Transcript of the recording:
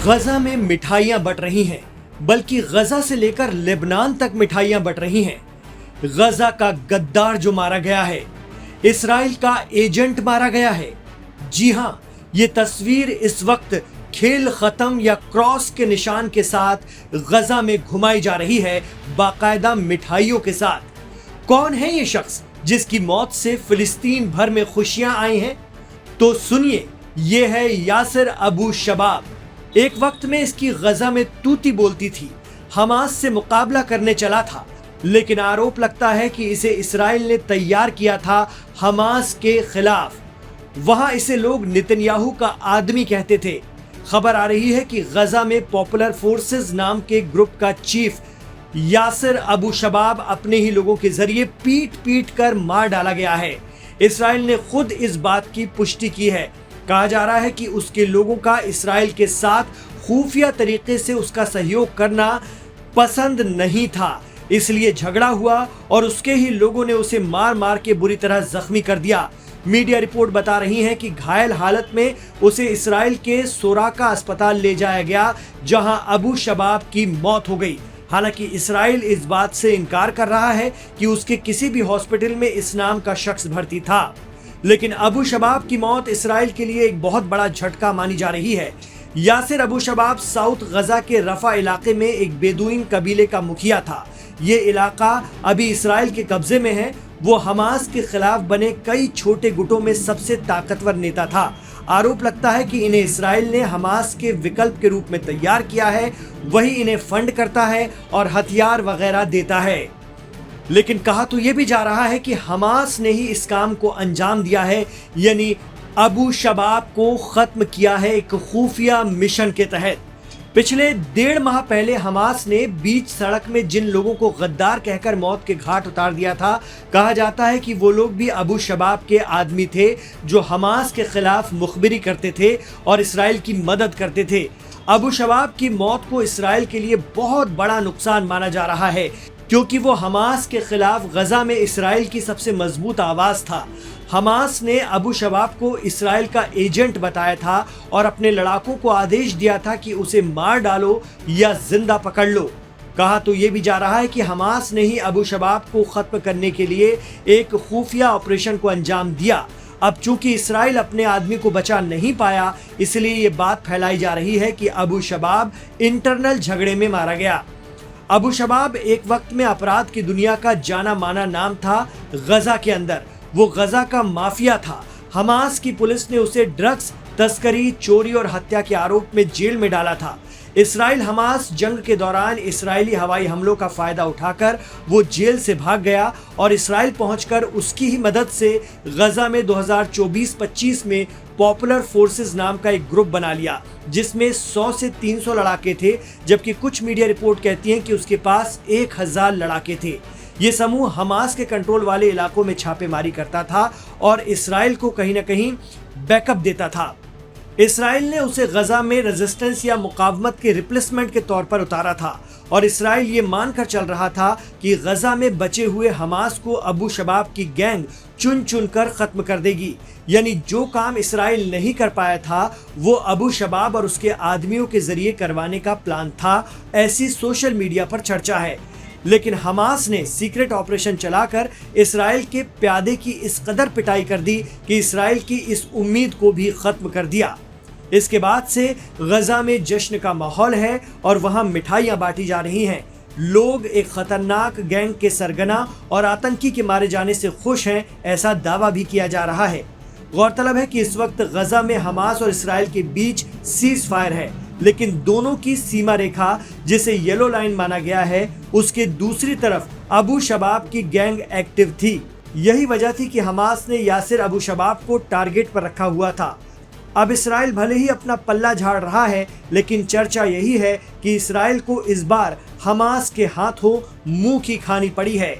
गजा में मिठाइयां बंट रही हैं, बल्कि गजा से लेकर लेबनान तक मिठाइयां बंट रही हैं। गजा का गद्दार जो मारा गया है, इस्राइल का एजेंट मारा गया है। जी हां, ये तस्वीर इस वक्त खेल खत्म या क्रॉस के निशान के साथ गजा में घुमाई जा रही है, बाकायदा मिठाइयों के साथ। कौन है ये शख्स जिसकी मौत से फिलिस्तीन भर में खुशियां आई हैं? तो सुनिए, ये है यासिर अबू शबाब। एक वक्त में इसकी गजा में तूती बोलती थी, हमास से मुकाबला करने चला था, लेकिन आरोप लगता है कि इसे इस्राइल ने तैयार किया था हमास के खिलाफ। वहां इसे लोग नेतन्याहू का आदमी कहते थे। खबर आ रही है कि गजा में पॉपुलर फोर्सेस नाम के ग्रुप का चीफ यासिर अबू शबाब अपने ही लोगों के जरिए पीट पीट कर मार डाला गया है। इस्राइल ने खुद इस बात की पुष्टि की है। कहा जा रहा है कि उसके लोगों का इस्राइल के साथ खुफिया तरीके से उसका सहयोग करना पसंद नहीं था, इसलिए झगड़ा हुआ और उसके ही लोगों ने उसे मार मार के बुरी तरह जख्मी कर दिया। मीडिया रिपोर्ट बता रही है कि घायल हालत में उसे इस्राइल के सोराका अस्पताल ले जाया गया, जहां अबू शबाब की मौत हो गई। हालांकि इस्राइल इस बात से इनकार कर रहा है कि उसके किसी भी हॉस्पिटल में इस नाम का शख्स भर्ती था, लेकिन अबू शबाब की मौत इस्राइल के लिए एक बहुत बड़ा झटका मानी जा रही है। यासिर अबू शबाब साउथ गजा के रफा इलाके में एक बेदुइन कबीले का मुखिया था। ये इलाका अभी इस्राइल के कब्जे में है। वो हमास के खिलाफ बने कई छोटे गुटों में सबसे ताकतवर नेता था। आरोप लगता है कि इन्हें इस्राइल ने हमास के विकल्प के रूप में तैयार किया है, वही इन्हें फंड करता है और हथियार वगैरह देता है। लेकिन कहा तो ये भी जा रहा है कि हमास ने ही इस काम को अंजाम दिया है, यानी अबू शबाब को खत्म किया है एक खुफिया मिशन के तहत। पिछले 1.5 माह पहले हमास ने बीच सड़क में जिन लोगों को गद्दार कहकर मौत के घाट उतार दिया था, कहा जाता है कि वो लोग भी अबू शबाब के आदमी थे, जो हमास के खिलाफ मुखबिरी करते थे और इस्राइल की मदद करते थे। अबू शबाब की मौत को इस्राइल के लिए बहुत बड़ा नुकसान माना जा रहा है, क्योंकि वो हमास के खिलाफ गजा में इस्राइल की सबसे मजबूत आवाज था। हमास ने अबू शबाब को इस्राइल का एजेंट बताया था और अपने लड़ाकों को आदेश दिया था कि उसे मार डालो या जिंदा पकड़ लो। कहा तो ये भी जा रहा है कि हमास ने ही अबू शबाब को खत्म करने के लिए एक खुफिया ऑपरेशन को अंजाम दिया। अब चूंकि इस्राइल अपने आदमी को बचा नहीं पाया, इसलिए ये बात फैलाई जा रही है कि अबू शबाब इंटरनल झगड़े में मारा गया। अबू शबाब एक वक्त में अपराध की दुनिया का जाना माना नाम था गजा के अंदर। वो गजा का माफिया था। हमास की पुलिस ने उसे ड्रग्स तस्करी, चोरी और हत्या के आरोप में जेल में डाला था। इस्राइल हमास जंग के दौरान इस्राइली हवाई हमलों का फायदा उठाकर वो जेल से भाग गया और इस्राइल पहुंचकर उसकी ही मदद से गजा में 2024-25 में पॉपुलर फोर्सेस नाम का एक ग्रुप बना लिया, जिसमें 100 से 300 लड़ाके थे, जबकि कुछ मीडिया रिपोर्ट कहती हैं कि उसके पास 1000 लड़ाके थे। ये समूह हमास के कंट्रोल वाले इलाकों में छापेमारी करता था और इस्राइल को कहीं न कहीं बैकअप देता था। इस्राइल ने उसे गजा में रेजिस्टेंस या मुकावमत के रिप्लेसमेंट के तौर पर उतारा था और इस्राइल ये मानकर चल रहा था कि गजा में बचे हुए हमास को अबू शबाब की गैंग चुन चुन कर खत्म कर देगी। यानी जो काम इस्राइल नहीं कर पाया था, वो अबू शबाब और उसके आदमियों के जरिए करवाने का प्लान था, ऐसी सोशल मीडिया पर चर्चा है। लेकिन हमास ने सीक्रेट ऑपरेशन चलाकर इस्राइल के प्यादे की इस कदर पिटाई कर दी कि इस्राइल की इस उम्मीद को भी खत्म कर दिया। इसके बाद से गजा में जश्न का माहौल है और वहां मिठाइयां बांटी जा रही हैं। लोग एक खतरनाक गैंग के सरगना और आतंकी के मारे जाने से खुश हैं, ऐसा दावा भी किया जा रहा है। गौरतलब है कि इस वक्त गजा में हमास और इस्राइल के बीच सीज फायर है, लेकिन दोनों की सीमा रेखा, जिसे येलो लाइन माना गया है, उसके दूसरी तरफ अबू शबाब की गैंग एक्टिव थी। यही वजह थी कि हमास ने यासिर अबू शबाब को टारगेट पर रखा हुआ था। अब इस्राइल भले ही अपना पल्ला झाड़ रहा है, लेकिन चर्चा यही है कि इस्राइल को इस बार हमास के हाथों मुंह की खानी पड़ी है।